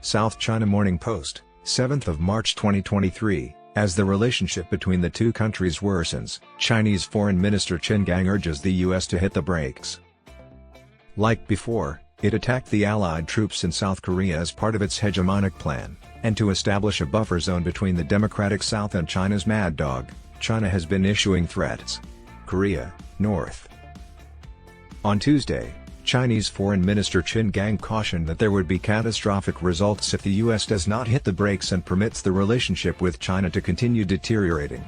South China Morning Post, 7th of March 2023. As the relationship between the two countries worsens, Chinese Foreign Minister Qin Gang urges the US to hit the brakes. Like before, it attacked the Allied troops in South Korea as part of its hegemonic plan, and to establish a buffer zone between the democratic South and China's mad dog, China has been issuing threats. Korea, North. On Tuesday, Chinese Foreign Minister Qin Gang cautioned that there would be catastrophic results if the US does not hit the brakes and permits the relationship with China to continue deteriorating.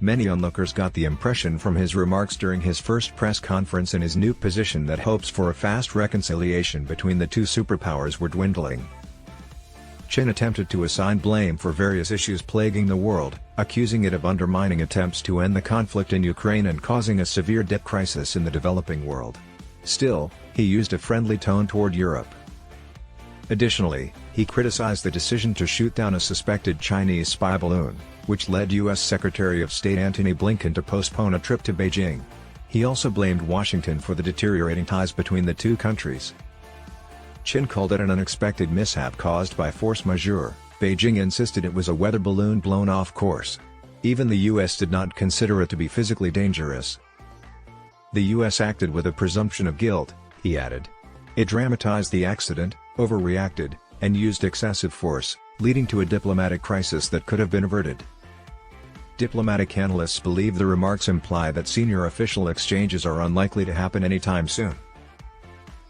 Many onlookers got the impression from his remarks during his first press conference in his new position that hopes for a fast reconciliation between the two superpowers were dwindling. Qin attempted to assign blame for various issues plaguing the world, accusing it of undermining attempts to end the conflict in Ukraine and causing a severe debt crisis in the developing world. Still, he used a friendly tone toward Europe. Additionally, he criticized the decision to shoot down a suspected Chinese spy balloon, which led U.S. Secretary of State Antony Blinken to postpone a trip to Beijing. He also blamed Washington for the deteriorating ties between the two countries. Qin called it an unexpected mishap caused by force majeure. Beijing insisted it was a weather balloon blown off course. Even the U.S. did not consider it to be physically dangerous. The U.S. acted with a presumption of guilt, he added. It dramatized the accident, overreacted, and used excessive force, leading to a diplomatic crisis that could have been averted. Diplomatic analysts believe the remarks imply that senior official exchanges are unlikely to happen anytime soon.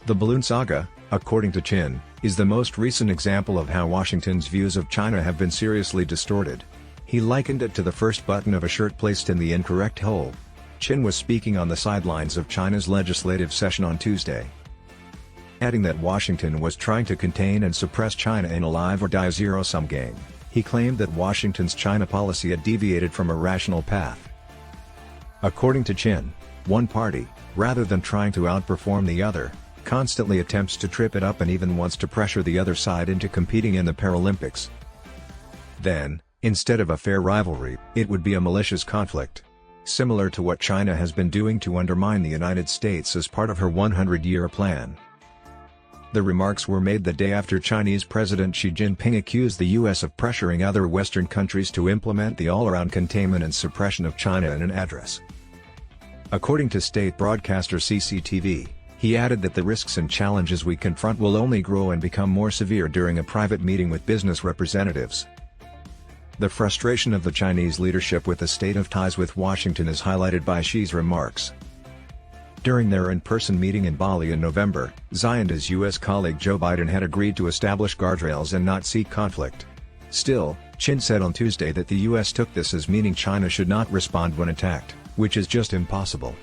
The balloon saga, according to Qin, is the most recent example of how Washington's views of China have been seriously distorted. He likened it to the first button of a shirt placed in the incorrect hole. Qin was speaking on the sidelines of China's legislative session on Tuesday, adding that Washington was trying to contain and suppress China in a live-or-die zero-sum game. He claimed that Washington's China policy had deviated from a rational path. According to Qin, one party, rather than trying to outperform the other, constantly attempts to trip it up and even wants to pressure the other side into competing in the Paralympics. Then, instead of a fair rivalry, it would be a malicious conflict. Similar to what China has been doing to undermine the United States as part of her 100-year plan. The remarks were made the day after Chinese President Xi Jinping accused the U.S. of pressuring other Western countries to implement the all-around containment and suppression of China in an address. According to state broadcaster CCTV, he added that the risks and challenges we confront will only grow and become more severe during a private meeting with business representatives. The frustration of the Chinese leadership with the state of ties with Washington is highlighted by Xi's remarks. During their in-person meeting in Bali in November, Xi and his U.S. colleague Joe Biden had agreed to establish guardrails and not seek conflict. Still, Qin said on Tuesday that the U.S. took this as meaning China should not respond when attacked, which is just impossible.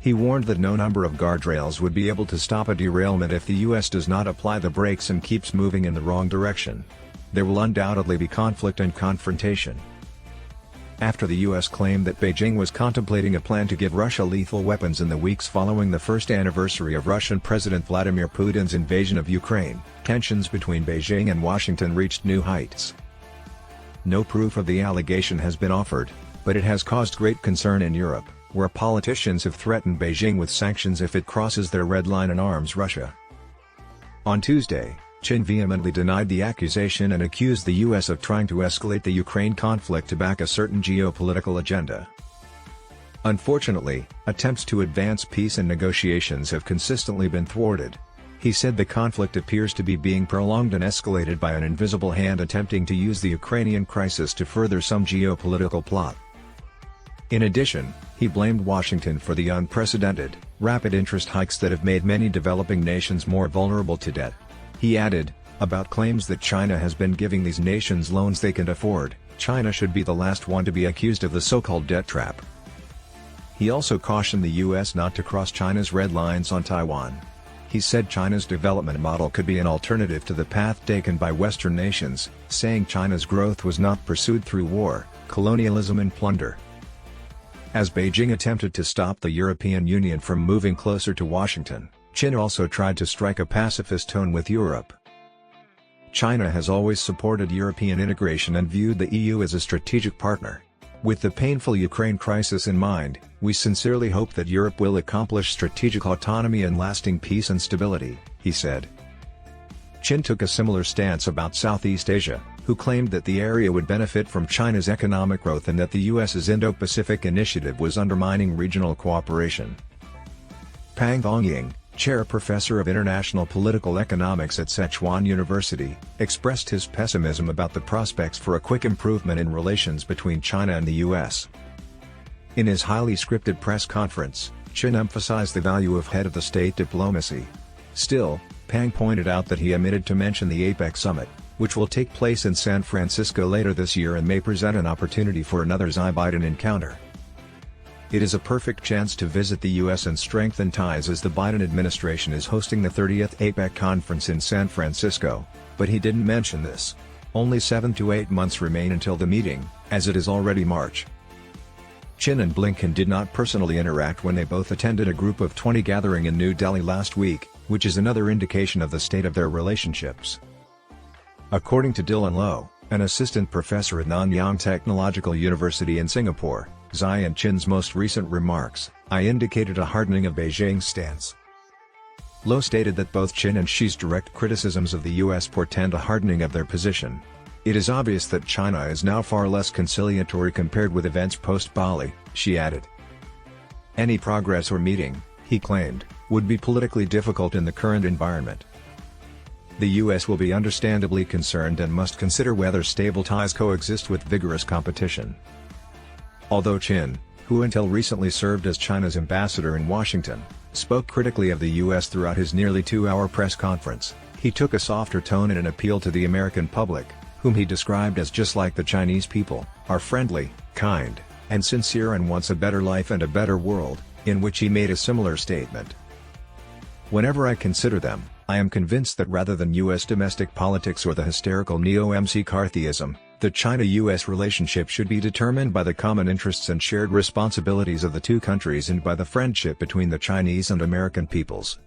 He warned that no number of guardrails would be able to stop a derailment if the U.S. does not apply the brakes and keeps moving in the wrong direction. There will undoubtedly be conflict and confrontation. After the U.S. claimed that Beijing was contemplating a plan to give Russia lethal weapons in the weeks following the first anniversary of Russian President Vladimir Putin's invasion of Ukraine, tensions between Beijing and Washington reached new heights. No proof of the allegation has been offered, but it has caused great concern in Europe, where politicians have threatened Beijing with sanctions if it crosses their red line and arms Russia. On Tuesday, Qin vehemently denied the accusation and accused the U.S. of trying to escalate the Ukraine conflict to back a certain geopolitical agenda. Unfortunately, attempts to advance peace and negotiations have consistently been thwarted. He said the conflict appears to be being prolonged and escalated by an invisible hand attempting to use the Ukrainian crisis to further some geopolitical plot. In addition, he blamed Washington for the unprecedented, rapid interest hikes that have made many developing nations more vulnerable to debt. He added, about claims that China has been giving these nations loans they can afford, China should be the last one to be accused of the so-called debt trap. He also cautioned the U.S. not to cross China's red lines on Taiwan. He said China's development model could be an alternative to the path taken by Western nations, saying China's growth was not pursued through war, colonialism and plunder. As Beijing attempted to stop the European Union from moving closer to Washington, Qin also tried to strike a pacifist tone with Europe. China has always supported European integration and viewed the EU as a strategic partner. With the painful Ukraine crisis in mind, we sincerely hope that Europe will accomplish strategic autonomy and lasting peace and stability, he said. Qin took a similar stance about Southeast Asia, who claimed that the area would benefit from China's economic growth and that the US's Indo-Pacific initiative was undermining regional cooperation. Pang Dongying, chair professor of international political economics at Sichuan University, expressed his pessimism about the prospects for a quick improvement in relations between China and the US. In his highly scripted press conference, Qin emphasized the value of head of the state diplomacy. Still, Pang pointed out that he omitted to mention the APEC summit, which will take place in San Francisco later this year and may present an opportunity for another Xi-Biden encounter. It is a perfect chance to visit the US and strengthen ties as the Biden administration is hosting the 30th APEC conference in San Francisco, but he didn't mention this. Only 7 to 8 months remain until the meeting, as it is already March. Qin and Blinken did not personally interact when they both attended a Group of 20 gathering in New Delhi last week, which is another indication of the state of their relationships. According to Dylan Low, an assistant professor at Nanyang Technological University in Singapore, Xi and Qin's most recent remarks, indicated a hardening of Beijing's stance. Low stated that both Qin and Xi's direct criticisms of the US portend a hardening of their position. It is obvious that China is now far less conciliatory compared with events post-Bali, she added. Any progress or meeting, he claimed, would be politically difficult in the current environment. The US will be understandably concerned and must consider whether stable ties coexist with vigorous competition. Although Qin, who until recently served as China's ambassador in Washington, spoke critically of the US throughout his nearly 2-hour press conference, he took a softer tone in an appeal to the American public, whom he described as just like the Chinese people, are friendly, kind, and sincere and wants a better life and a better world, in which he made a similar statement. Whenever I consider them, I am convinced that rather than US domestic politics or the hysterical neo-McCarthyism, the China-US relationship should be determined by the common interests and shared responsibilities of the two countries and by the friendship between the Chinese and American peoples.